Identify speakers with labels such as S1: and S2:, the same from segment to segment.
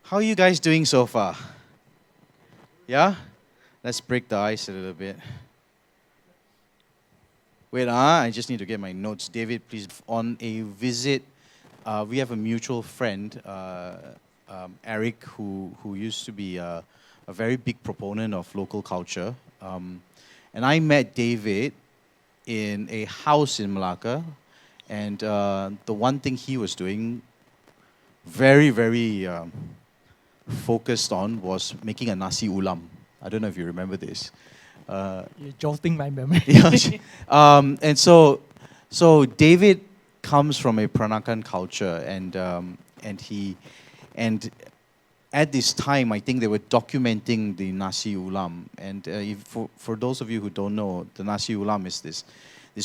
S1: How are you guys doing so far? Yeah? Let's break the ice a little bit. Wait, I just need to get my notes. David, please, on a visit, we have a mutual friend, Eric, who used to be a very big proponent of local culture. And I met David in a house in Malacca. And the one thing he was doing very, very focused on was making a nasi ulam. I don't know if you remember this.
S2: You're jolting my memory.
S1: Yeah. And so David comes from a Peranakan culture, and at this time, I think they were documenting the nasi ulam. And for those of you who don't know, the nasi ulam is this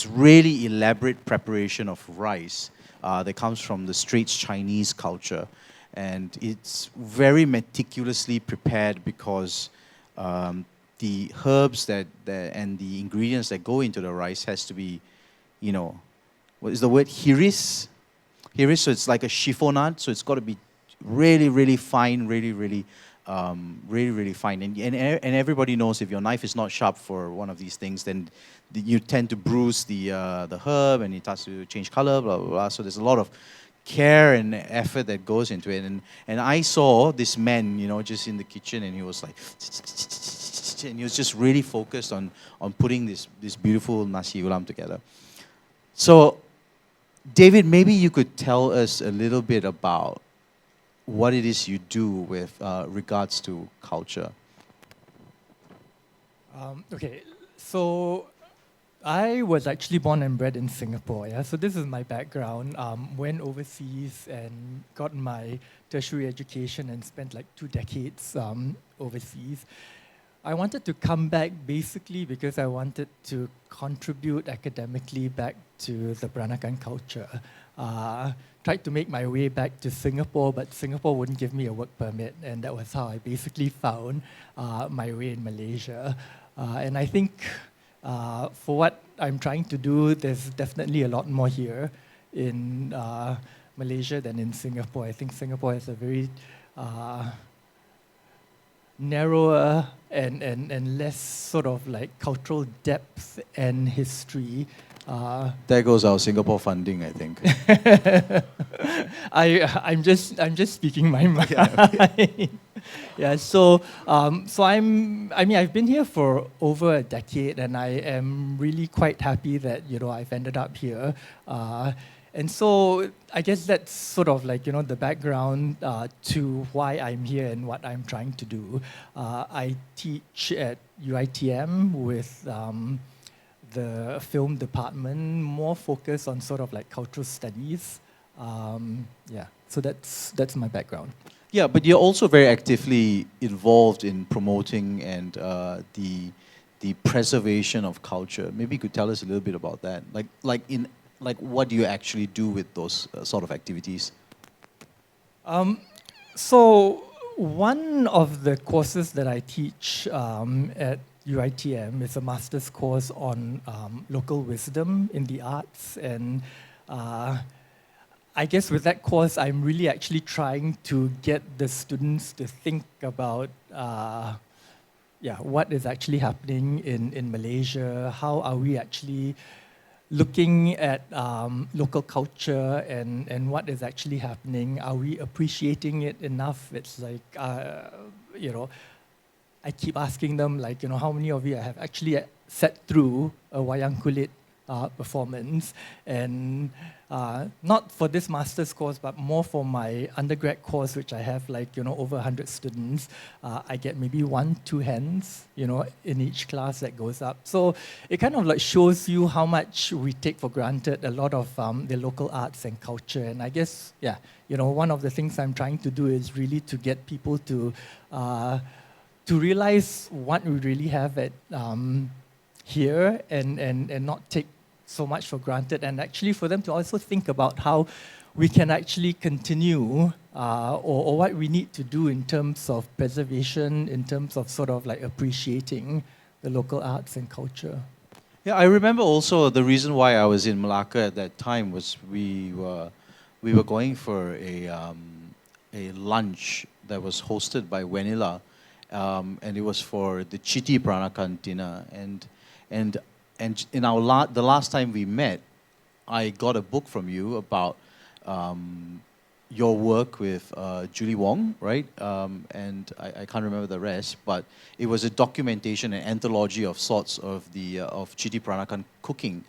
S1: really elaborate preparation of rice that comes from the Straits Chinese culture. And it's very meticulously prepared because the herbs and the ingredients that go into the rice has to be, what is the word? Hiris? Hiris, so it's like a chiffonade, so it's got to be really, really fine, really, really, really, really fine. And everybody knows if your knife is not sharp for one of these things, then you tend to bruise the herb and it starts to change color, blah, blah, blah. So there's a lot of care and effort that goes into it. And I saw this man, just in the kitchen, and he was like, and he was just really focused on putting this beautiful nasi ulam together. So, David, maybe you could tell us a little bit about what it is you do with regards to culture.
S2: Okay, so I was actually born and bred in Singapore, yeah. So this is my background. Went overseas and got my tertiary education and spent like 2 decades overseas. I wanted to come back basically because I wanted to contribute academically back to the Peranakan culture. Tried to make my way back to Singapore, but Singapore wouldn't give me a work permit, and that was how I basically found my way in Malaysia. And I think for what I'm trying to do, there's definitely a lot more here in Malaysia than in Singapore. I think Singapore has a very narrower and less sort of like cultural depth and history.
S1: There goes our Singapore funding, I think.
S2: I'm just speaking my mind. Yeah. So I've been here for over a decade, and I am really quite happy that I've ended up here. And so I guess that's sort of like the background to why I'm here and what I'm trying to do. I teach at UiTM with the film department, more focused on sort of like cultural studies. So that's my background.
S1: Yeah, but you're also very actively involved in promoting and the preservation of culture. Maybe you could tell us a little bit about that. Like what do you actually do with those sort of activities?
S2: So one of the courses that I teach at UiTM is a master's course on local wisdom in the arts, and I guess with that course, I'm really actually trying to get the students to think about what is actually happening in Malaysia. How are we actually looking at local culture and what is actually happening? Are we appreciating it enough? It's like, I keep asking them, like, how many of you have actually sat through a wayang kulit performance? And not for this master's course, but more for my undergrad course, which I have like, over 100 students. I get maybe 1-2 hands, in each class that goes up. So it kind of like shows you how much we take for granted a lot of the local arts and culture. And I guess, one of the things I'm trying to do is really to get people to realize what we really have at here and not take so much for granted, and actually for them to also think about how we can actually continue or what we need to do in terms of preservation, in terms of sort of like appreciating the local arts and culture.
S1: Yeah, I remember also the reason why I was in Malacca at that time was we were going for a lunch that was hosted by Vanilla, and it was for the Chiti Peranakan dinner. And in the last time we met, I got a book from you about your work with Julie Wong, right? And I can't remember the rest, but it was a documentation, an anthology of sorts of the of Chiti Peranakan cooking.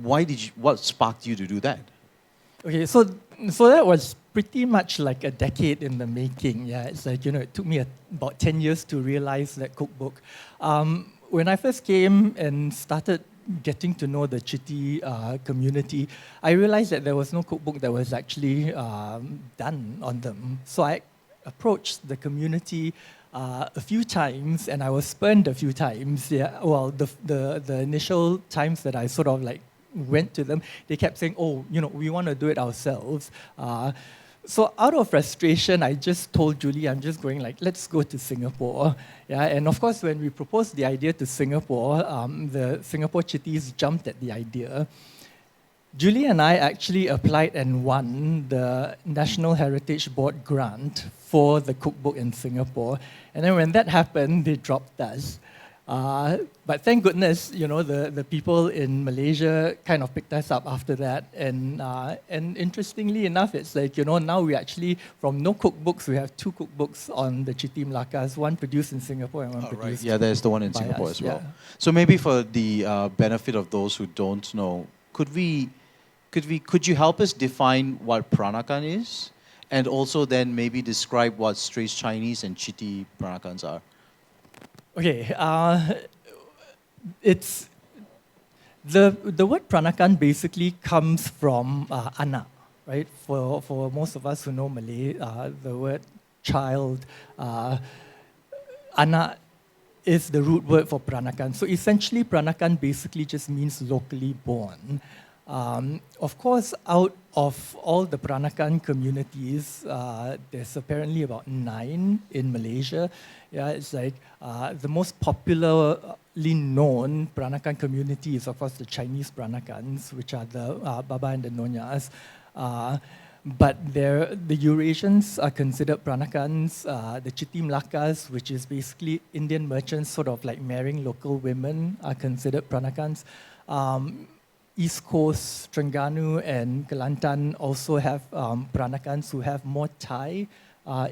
S1: What sparked you to do that?
S2: Okay, so that was pretty much like a decade in the making. Yeah, it's like, it took me about 10 years to realize that cookbook. When I first came and started getting to know the Chiti community, I realized that there was no cookbook that was actually done on them. So I approached the community a few times, and I was spurned a few times. Yeah, well, the initial times that I sort of like went to them, they kept saying, "Oh, we want to do it ourselves." So out of frustration, I just told Julie, I'm just going like, let's go to Singapore. Yeah, and of course, when we proposed the idea to Singapore, the Singapore Chittis jumped at the idea. Julie and I actually applied and won the National Heritage Board grant for the cookbook in Singapore. And then when that happened, they dropped us. But thank goodness, the people in Malaysia kind of picked us up after that. And interestingly enough, it's like, now we actually, from no cookbooks, we have 2 cookbooks on the Chiti Melakas, one produced in Singapore and one produced.
S1: Yeah, there's the one in Singapore
S2: us,
S1: as well.
S2: yeah.
S1: So maybe for the benefit of those who don't know, could you help us define what Peranakan is? And also then maybe describe what Straits Chinese and Chiti Peranakans are?
S2: Okay, it's the word Peranakan basically comes from anak, right? For most of us who know Malay, the word child, anak is the root word for Peranakan. So essentially, Peranakan basically just means locally born. Of course, out of all the Peranakan communities, there's apparently about 9 in Malaysia. Yeah, it's like the most popularly known Peranakan community is, of course, the Chinese Peranakans, which are the Baba and the Nonyas. But the Eurasians are considered Peranakans. The Chiti Melakas, which is basically Indian merchants sort of like marrying local women, are considered Peranakans. East Coast, Terengganu and Kelantan also have Peranakans who have more Thai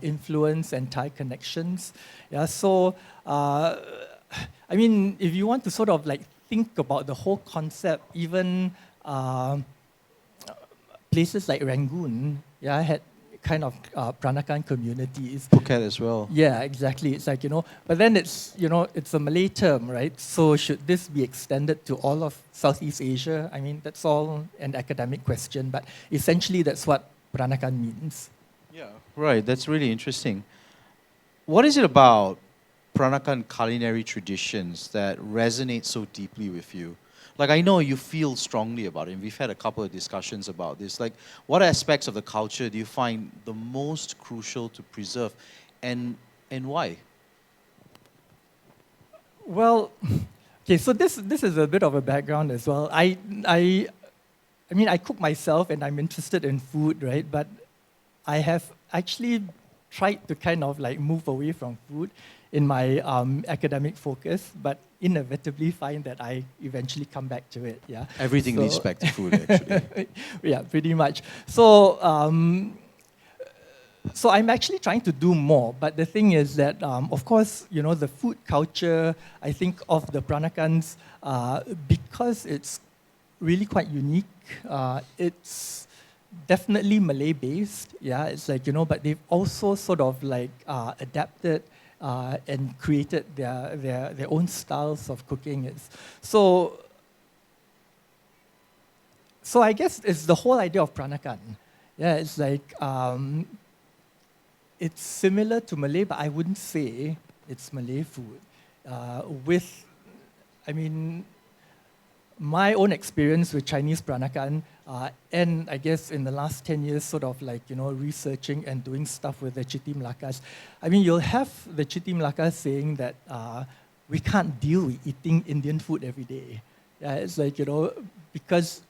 S2: influence and Thai connections. Yeah, so I mean, if you want to sort of like think about the whole concept, even places like Rangoon, yeah, had kind of Peranakan communities.
S1: Phuket as well.
S2: Yeah, exactly. It's like, but then it's a Malay term, right? So should this be extended to all of Southeast Asia? I mean, that's all an academic question, but essentially that's what Peranakan means.
S1: Yeah, right. That's really interesting. What is it about Peranakan culinary traditions that resonate so deeply with you? Like, I know you feel strongly about it, and we've had a couple of discussions about this. Like, what aspects of the culture do you find the most crucial to preserve, and why?
S2: Well, okay, so this is a bit of a background as well. I mean, I cook myself, and I'm interested in food, right? But I have actually tried to kind of like move away from food in my academic focus, but inevitably find that I eventually come back to it. Yeah,
S1: Everything leads back to food, actually.
S2: Yeah, pretty much. So, so I'm actually trying to do more, but the thing is that, of course, the food culture, I think of the Peranakans, because it's really quite unique. It's definitely Malay-based. Yeah, it's like but they've also sort of like adapted. And created their own styles of cooking. So I guess it's the whole idea of Peranakan. Yeah, it's like it's similar to Malay, but I wouldn't say it's Malay food. I mean, my own experience with Chinese Peranakan, and I guess in the last 10 years, sort of like, researching and doing stuff with the Chiti Melakas. I mean, you'll have the Chiti Melakas saying that we can't deal with eating Indian food every day. Yeah, it's like, because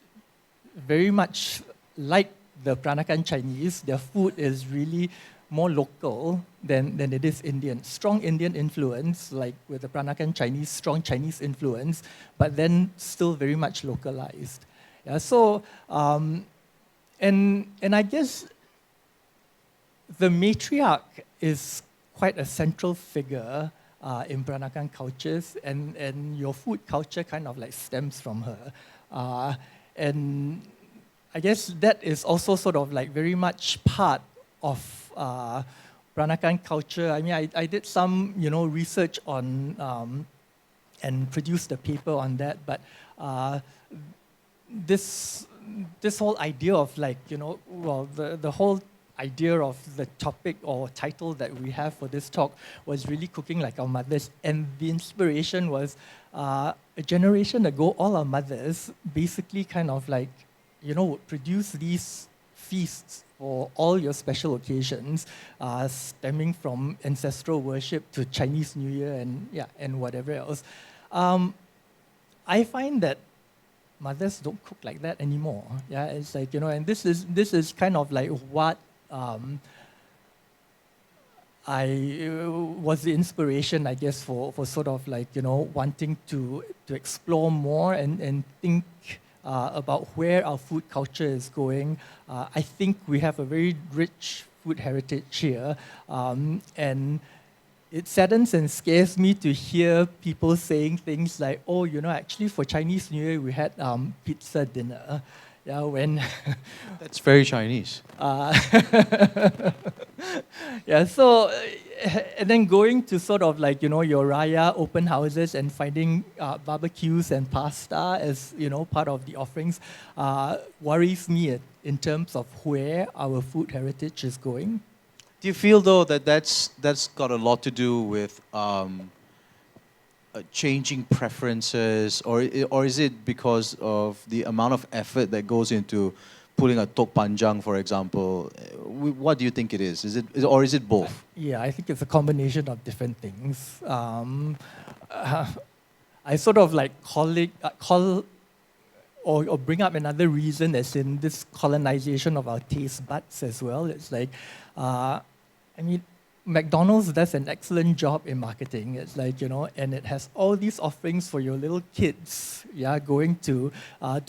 S2: very much like the Peranakan Chinese, their food is really more local than it is Indian. Strong Indian influence, like with the Peranakan Chinese, strong Chinese influence, but then still very much localized. Yeah, so, and I guess the matriarch is quite a central figure in Peranakan cultures, and your food culture kind of like stems from her. And I guess that is also sort of like very much part of Peranakan culture. I mean, I did some, research on and produced a paper on that, but this whole idea of like, the whole idea of the topic or title that we have for this talk was really cooking like our mothers. And the inspiration was a generation ago, all our mothers basically kind of like, would produce these feasts for all your special occasions, stemming from ancestral worship to Chinese New Year and whatever else. I find that mothers don't cook like that anymore. Yeah, it's like, and this is kind of like what was the inspiration, I guess, for sort of like, wanting to explore more and think about where our food culture is going. I think we have a very rich food heritage here, and it saddens and scares me to hear people saying things like, oh, actually for Chinese New Year we had pizza dinner. Yeah, when
S1: That's very Chinese.
S2: yeah, so and then going to sort of like your Raya open houses and finding barbecues and pasta as part of the offerings worries me in terms of where our food heritage is going.
S1: Do you feel though that that's got a lot to do with changing preferences, or is it because of the amount of effort that goes into putting a tok panjang, for example? What do you think it is? Is it both?
S2: Yeah, I think it's a combination of different things. I sort of like call or bring up another reason, as in this colonization of our taste buds as well. It's like, McDonald's does an excellent job in marketing. It's like, and it has all these offerings for your little kids, going to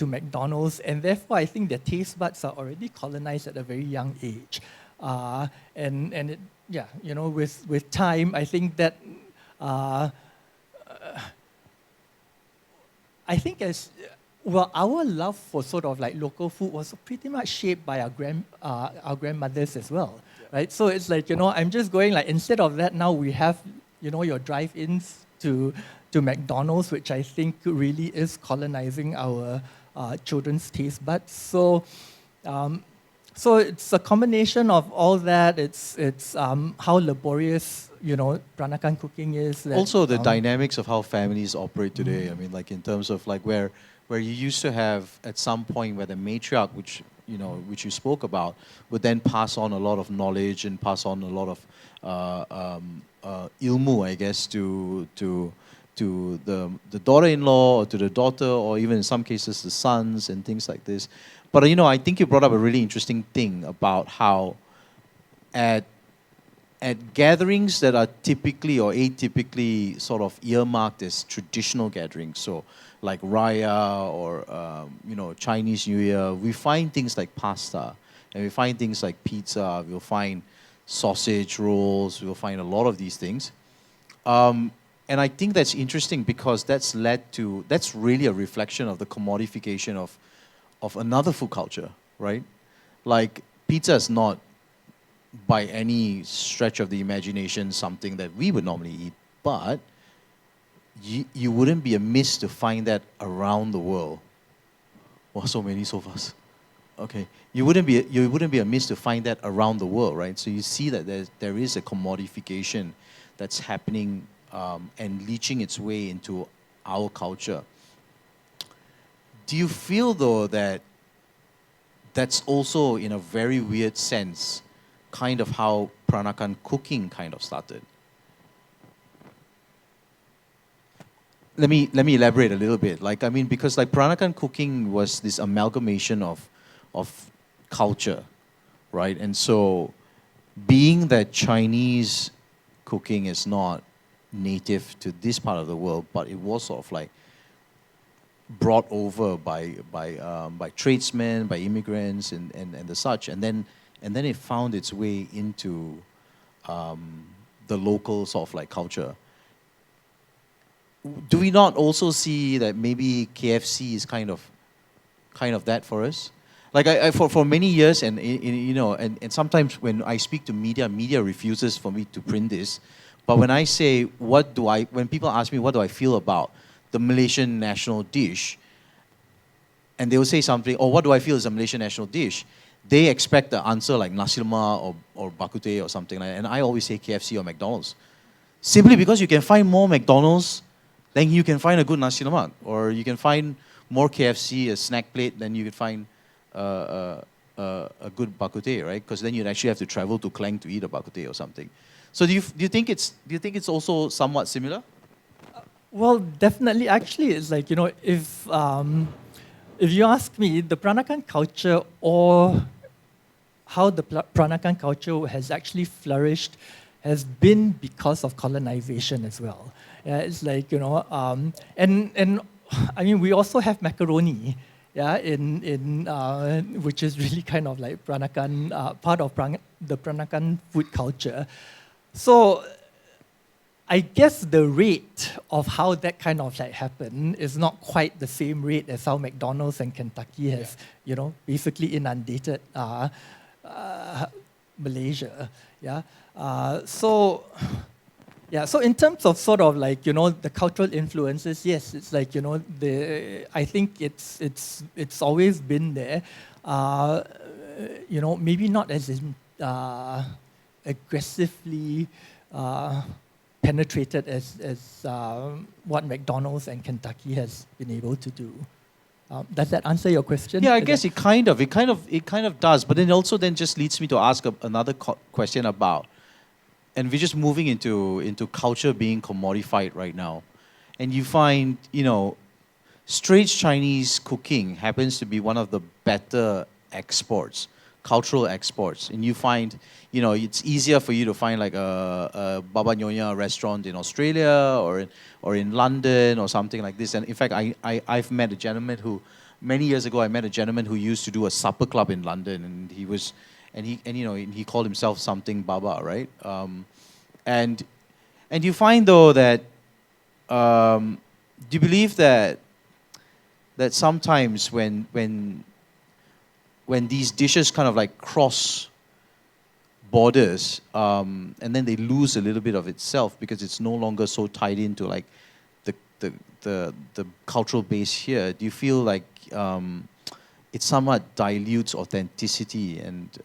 S2: McDonald's. And therefore, I think their taste buds are already colonized at a very young age. And it, with time, I think that, our love for sort of like local food was pretty much shaped by our grandmothers as well. Right, so it's like, I'm just going like, instead of that, now we have, your drive-ins to McDonald's, which I think really is colonizing our children's taste buds. So it's a combination of all that. It's how laborious, Peranakan cooking is.
S1: Also, the dynamics of how families operate today. I mean, like in terms of like where you used to have at some point where the matriarch, which you spoke about, would then pass on a lot of knowledge and pass on a lot of ilmu, I guess, to the daughter-in-law or to the daughter, or even in some cases the sons and things like this. But I think you brought up a really interesting thing about how at gatherings that are typically or atypically sort of earmarked as traditional gatherings, so like Raya or Chinese New Year, we find things like pasta, and we find things like pizza, we'll find sausage rolls, we'll find a lot of these things. And I think that's interesting because that's really a reflection of the commodification of another food culture, right? Like pizza is not by any stretch of the imagination something that we would normally eat, but you wouldn't be amiss to find that around the world. Wow, so many so fast. Okay, you wouldn't be amiss to find that around the world, right? So you see that there is a commodification that's happening and leaching its way into our culture. Do you feel though that that's also, in a very weird sense, kind of how Peranakan cooking kind of started? Let me elaborate a little bit. Because Peranakan cooking was this amalgamation of culture, right? And so, being that Chinese cooking is not native to this part of the world, but it was sort of like brought over by tradesmen, by immigrants, and the such, and then it found its way into the local sort of like culture. Do we not also see that maybe KFC is kind of that for us? Like for many years, and you know, and sometimes when I speak to media refuses for me to print this. But when I say when people ask me what do I feel about the Malaysian national dish, and they will say something, or what do I feel is a Malaysian national dish, they expect the answer like nasi lemak or bak kut teh or something like that. And I always say KFC or McDonald's. Simply because you can find more McDonald's than you can find a good nasi lemak. Or you can find more KFC, a snack plate, than you can find a good bak kut teh, right? Because then you'd actually have to travel to Klang to eat a bak kut teh or something. So do you think it's also somewhat similar?
S2: Well, definitely. Actually, it's like, if you ask me, the Peranakan culture, or how the Peranakan culture has actually flourished, has been because of colonization as well. Yeah, it's like, and I mean, we also have macaroni, yeah, which is really kind of like Peranakan, part of the Peranakan food culture. So I guess the rate of how that kind of like happened is not quite the same rate as how McDonald's and Kentucky has, basically inundated Malaysia. Yeah. So in terms of sort of like, the cultural influences, yes, it's like, I think it's always been there. Maybe not as in, aggressively penetrated as what McDonald's and Kentucky has been able to do. Does that answer your question?
S1: Yeah, I guess it kind of does. But then just leads me to ask another question about, and we're just moving into culture being commodified right now, and you find straight Chinese cooking happens to be one of the better exports, cultural exports, and you find it's easier for you to find like a Baba Nyonya restaurant in Australia or in London or something like this. And in fact, I've met a gentleman who many years ago who used to do a supper club in London, and he called himself something Baba, right? And you find though that do you believe that sometimes when these dishes kind of like cross borders, and then they lose a little bit of itself because it's no longer so tied into like the cultural base here, do you feel like it somewhat dilutes authenticity and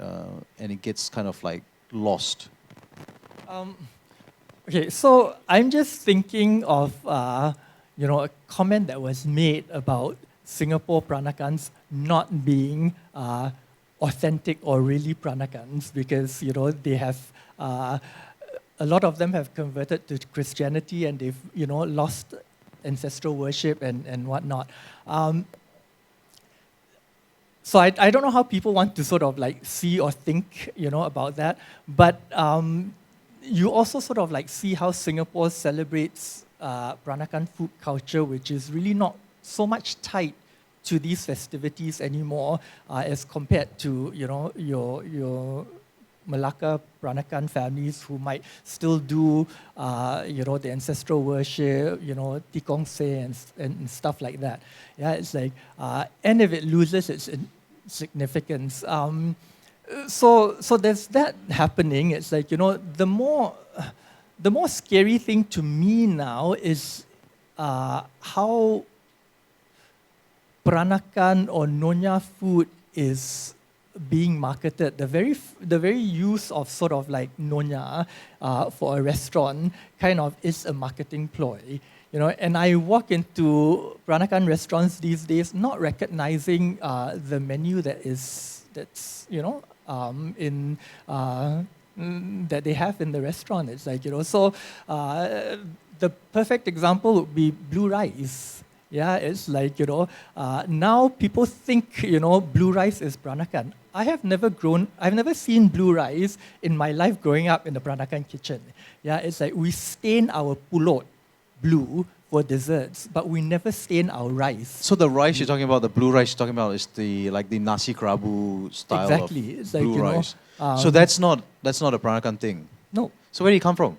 S1: it gets kind of like lost?
S2: Okay, so I'm just thinking of a comment that was made about Singapore Peranakans not being authentic or really Peranakans because they have a lot of them have converted to Christianity and they've lost ancestral worship and whatnot. So I don't know how people want to sort of like see or think about that, but you also sort of like see how Singapore celebrates Peranakan food culture, which is really not so much tied to these festivities anymore, as compared to your Malacca Peranakan families who might still do the ancestral worship, tikong se and stuff like that. Yeah, it's like and if it loses its significance. So there's that happening. It's like the more scary thing to me now is how Peranakan or Nyonya food is being marketed. The very use of sort of like Nyonya for a restaurant kind of is a marketing ploy. And I walk into Peranakan restaurants these days not recognizing the menu that's in that they have in the restaurant. It's like so the perfect example would be blue rice. Yeah, it's like now people think blue rice is Peranakan. I've never seen blue rice in my life growing up in the Peranakan kitchen. Yeah, it's like we stain our pulot blue for desserts, but we never stain our rice.
S1: So the rice you're talking about, the blue rice you're talking about, is the nasi kerabu style
S2: Exactly.
S1: of
S2: It's like,
S1: blue
S2: you know,
S1: rice. So that's not a Peranakan thing.
S2: No,
S1: So where do you come from?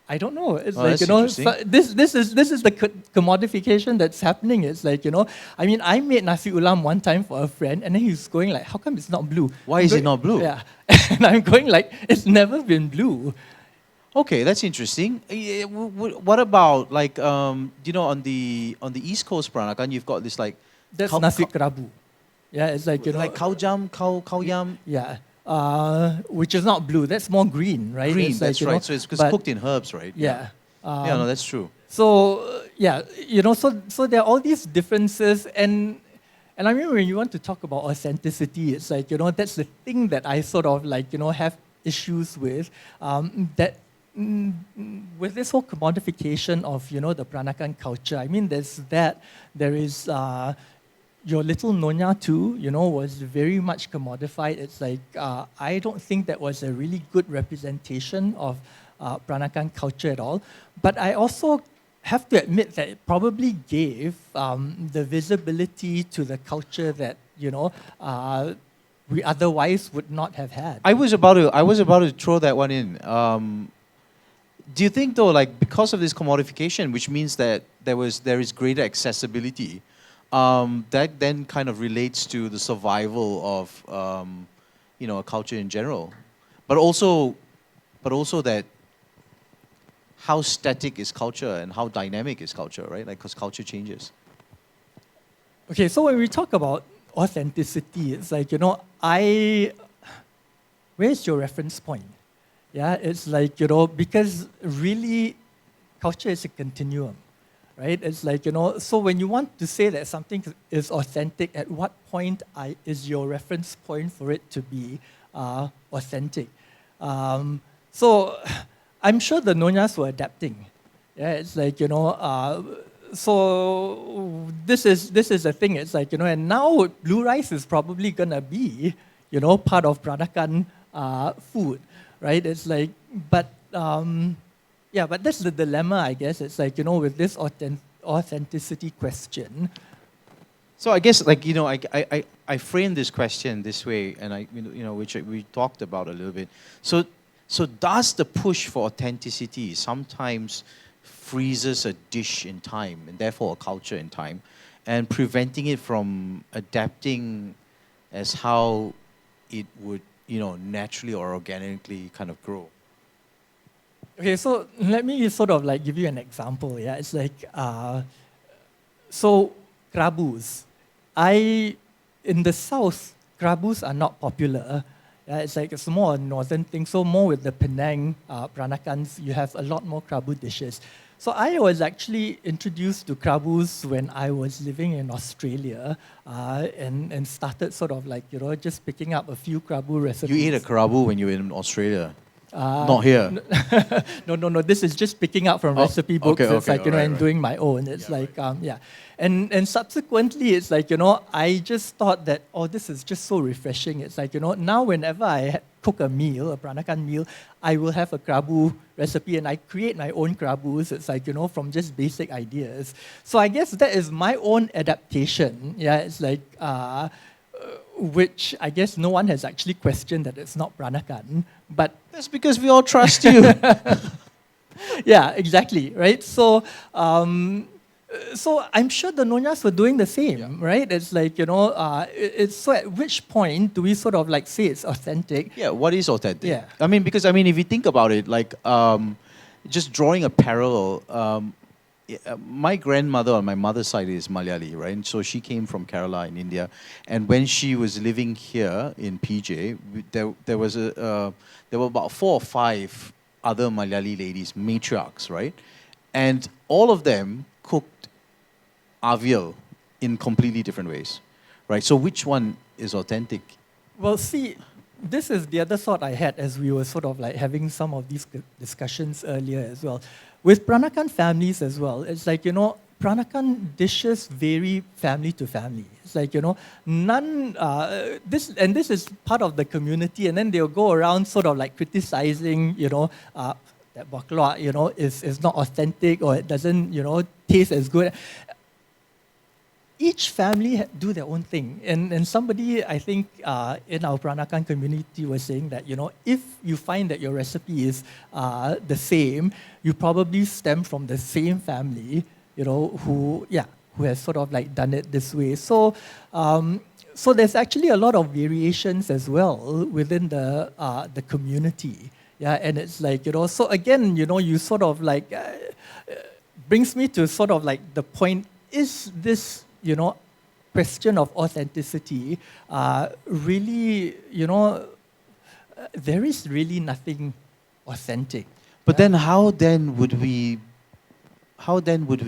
S2: I don't know. It's
S1: Oh,
S2: like,
S1: that's
S2: you know,
S1: interesting.
S2: so this is the commodification that's happening. It's like, you know, I mean, I made nasi ulam one time for a friend, and then he's going like, how come it's not blue?
S1: Why
S2: I'm
S1: is it
S2: going-
S1: not blue?
S2: Yeah. And I'm going like, it's never been blue.
S1: Okay, that's interesting. What about like you know, on the East Coast Peranakan, you've got this like
S2: That's
S1: cow-
S2: nasi
S1: cow-
S2: kerabu. Yeah, it's like, you know.
S1: like cow jam, cow yam.
S2: Yeah. Which is not blue. That's more green, right?
S1: Green,
S2: It's like,
S1: that's
S2: you
S1: right.
S2: know,
S1: So it's
S2: but-
S1: cooked in herbs, right?
S2: Yeah.
S1: Yeah, no, that's true.
S2: So yeah, you know, so there are all these differences, and I mean, when you want to talk about authenticity, it's like, you know, that's the thing that I sort of like, you know, have issues with, with this whole commodification of, you know, the Peranakan culture. I mean, there is your little Nyonya too, you know, was very much commodified. It's like, I don't think that was a really good representation of Peranakan culture at all. But I also have to admit that it probably gave the visibility to the culture that, you know, we otherwise would not have had.
S1: I was about to throw that one in. Do you think though, like because of this commodification, which means that there is greater accessibility, that then kind of relates to the survival of you know, a culture in general, but also that how static is culture and how dynamic is culture, right? Like, because culture changes.
S2: Okay, so when we talk about authenticity, it's like, you know, where's your reference point? Yeah, it's like, you know, because really culture is a continuum, right? It's like, you know, so when you want to say that something is authentic, at what point is your reference point for it to be authentic? So I'm sure the Nonyas were adapting. Yeah, it's like, you know, so this is the thing. It's like, you know, and now blue rice is probably gonna be, you know, part of Peranakan food, right? It's like, but yeah, but that's the dilemma, I guess. It's like, you know, with this authenticity question.
S1: So I guess, like, you know, I framed this question this way, and you know, which we talked about a little bit. So does the push for authenticity sometimes freezes a dish in time, and therefore a culture in time, and preventing it from adapting as how it would, you know, naturally or organically kind of grow?
S2: Okay, so let me sort of like give you an example. Yeah, it's like, so krabus. In the south, krabus are not popular. Yeah, it's like it's more a northern thing. So more with the Penang Peranakans, you have a lot more krabu dishes. So I was actually introduced to krabus when I was living in Australia, and started sort of like, you know, just picking up a few krabu recipes.
S1: You ate a kerabu when you were in Australia? Not here.
S2: No. This is just picking up from recipe books.
S1: okay,
S2: It's like, you know, and doing my own. It's like, yeah. And subsequently, it's like, you know, I just thought that, oh, this is just so refreshing. It's like, you know, now whenever I cook a meal, a Peranakan meal, I will have a krabu recipe and I create my own krabus. It's like, you know, from just basic ideas. So I guess that is my own adaptation. Yeah, it's like, which I guess no one has actually questioned that it's not Peranakan. But
S1: That's because we all trust you.
S2: yeah, exactly, right? So, so I'm sure the Nonyas were doing the same, right? It's like, you know, so at which point do we sort of like say it's authentic?
S1: Yeah, what is authentic?
S2: Yeah.
S1: I mean, because I mean, if you think about it, like just drawing a parallel, my grandmother on my mother's side is Malayali, right? And so she came from Kerala in India, and when she was living here in PJ, there were about 4 or 5 other Malayali ladies, matriarchs, right? And all of them cooked avial in completely different ways, right? So which one is authentic?
S2: Well, see, this is the other thought I had as we were sort of like having some of these discussions earlier as well. With Peranakan families as well, it's like, you know, Peranakan dishes vary family to family. It's like, this is part of the community, and then they'll go around sort of like criticizing, that baklava, is not authentic, or it doesn't, taste as good. Each family do their own thing. And somebody, I think, in our Peranakan community was saying that, if you find that your recipe is the same, you probably stem from the same family, who has sort of like done it this way. So, so there's actually a lot of variations as well within the community. Yeah, and it's like, so again, you sort of like, brings me to sort of like the point, is this, question of authenticity, really, there is really nothing authentic.
S1: But then how then would we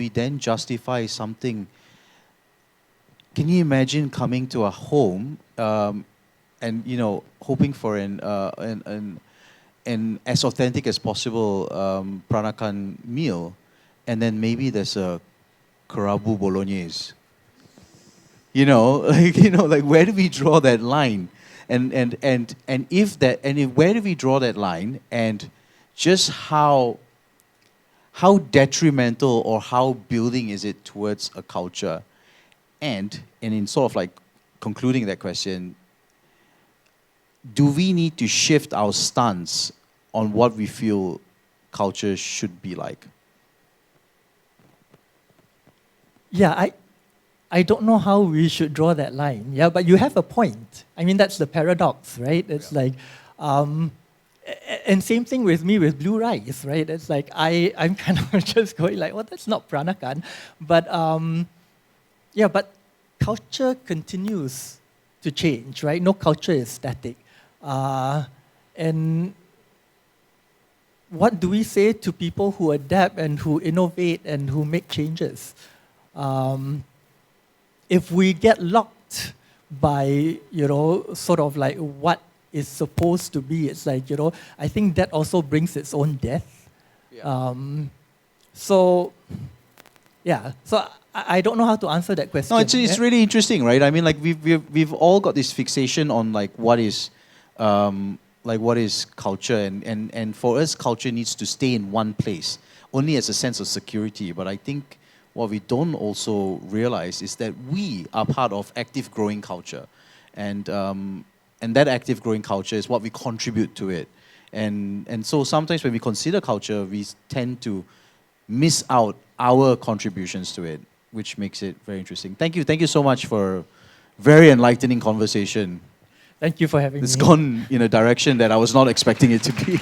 S1: then justify something? Can you imagine coming to a home and hoping for an as authentic as possible Peranakan meal, and then maybe there's a kerabu bolognese? Like where do we draw that line? And where do we draw that line? And just how detrimental or how building is it towards a culture? And in sort of like concluding that question, do we need to shift our stance on what we feel culture should be like?
S2: Yeah, I don't know how we should draw that line. Yeah, but you have a point. I mean, that's the paradox, right? It's like, and same thing with me with blue rice, right? It's like I'm kind of just going like, well, that's not Peranakan, but but culture continues to change, right? No culture is static, and what do we say to people who adapt and who innovate and who make changes? If we get locked by, sort of like what is supposed to be, it's like, I think that also brings its own death.
S1: Yeah.
S2: So I don't know how to answer that question.
S1: No, it's really interesting, right? I mean, like we've all got this fixation on like what is culture, and for us, culture needs to stay in one place, only as a sense of security. But I think what we don't also realize is that we are part of active growing culture, and that active growing culture is what we contribute to it, and so sometimes when we consider culture, we tend to miss out our contributions to it, which makes it very interesting. Thank you so much for very enlightening conversation.
S2: Thank you for having me.
S1: It's gone in a direction that I was not expecting it to be.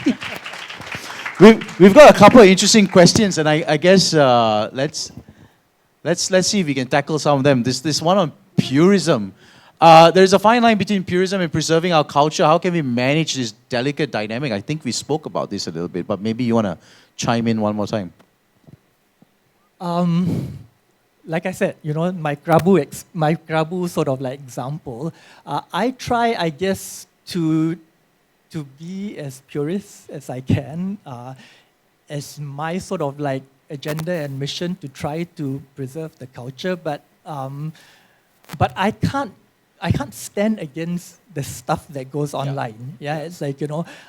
S1: We've got a couple of interesting questions, and I guess let's see if we can tackle some of them. This one on purism. There's a fine line between purism and preserving our culture. How can we manage this delicate dynamic? I think we spoke about this a little bit, but maybe you want to chime in one more time.
S2: Like I said, my krabu sort of like example. I try, I guess, to be as purist as I can, as my sort of like agenda and mission to try to preserve the culture, but I can't stand against the stuff that goes online. Yeah, it's like,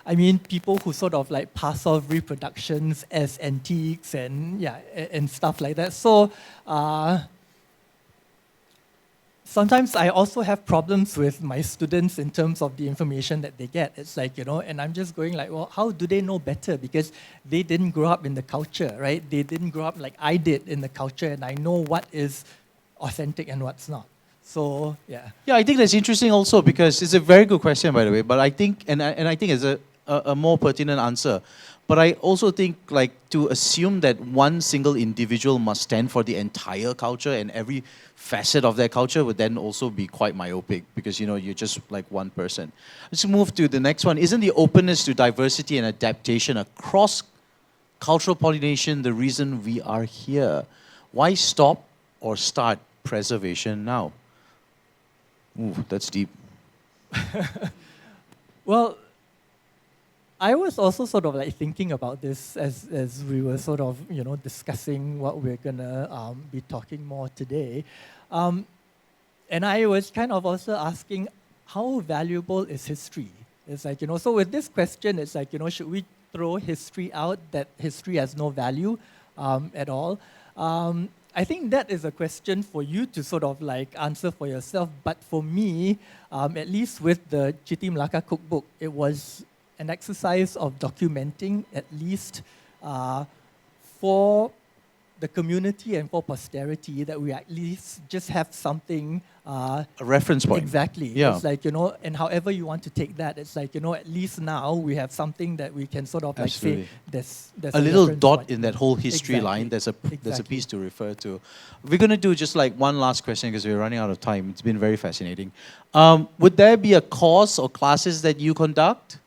S2: I mean, people who sort of like pass off reproductions as antiques and stuff like that. So sometimes I also have problems with my students in terms of the information that they get. It's like, and I'm just going like, well, how do they know better? Because they didn't grow up in the culture, right? They didn't grow up like I did in the culture, and I know what is authentic and what's not. So, yeah.
S1: Yeah, I think that's interesting also, because it's a very good question, by the way, but I think, and I think it's a more pertinent answer. But I also think, like, to assume that one single individual must stand for the entire culture and every facet of that culture would then also be quite myopic, because, you're just like one person. Let's move to the next one. Isn't the openness to diversity and adaptation across cultural pollination the reason we are here? Why stop or start preservation now? Ooh, that's deep.
S2: Well, I was also sort of like thinking about this as we were sort of, discussing what we're gonna be talking more today. And and I was kind of also asking, how valuable is history? It's like, so with this question, it's like, should we throw history out, that history has no value at all? I think that is a question for you to sort of like answer for yourself. But for me, at least with the Chiti Melaka cookbook, it was an exercise of documenting at least for the community and for posterity, that we at least just have something.
S1: A reference point.
S2: Exactly.
S1: Yeah.
S2: It's like, and however you want to take that, it's like, at least now we have something that we can sort of like
S1: Absolutely.
S2: say there's
S1: A little
S2: reference
S1: dot
S2: point.
S1: in that whole history
S2: Exactly.
S1: line. There's a
S2: Exactly.
S1: piece to refer to. We're going to do just like one last question because we're running out of time. It's been very fascinating. Would there be a course or classes that you conduct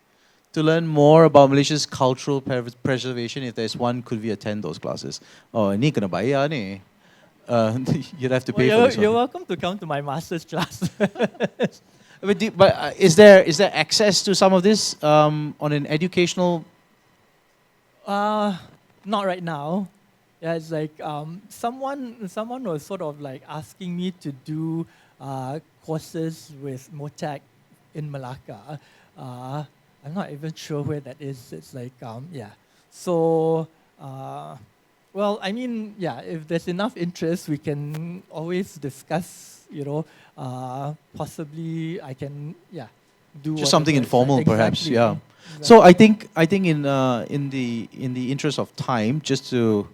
S1: to learn more about Malaysia's cultural preservation? If there's one, could we attend those classes? Oh, ni kena bayar ni. You'd have to pay for this
S2: You're
S1: one.
S2: welcome to come to my master's class.
S1: But is there access to some of this on an educational?
S2: Not right now. Yeah, it's like someone was sort of like asking me to do courses with Motak in Malacca. I'm not even sure where that is. It's like yeah. So well, I mean, yeah. If there's enough interest, we can always discuss. Possibly I can do
S1: Just something
S2: whatever.
S1: informal, perhaps.
S2: Exactly.
S1: Yeah.
S2: Exactly.
S1: So I think in the interest of time, just to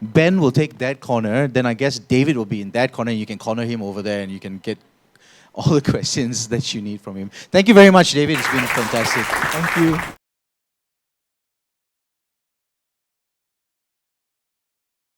S1: Ben will take that corner, then I guess David will be in that corner, and you can corner him over there, and you can get all the questions that you need from him. Thank you very much, David. It's been fantastic.
S2: Thank you.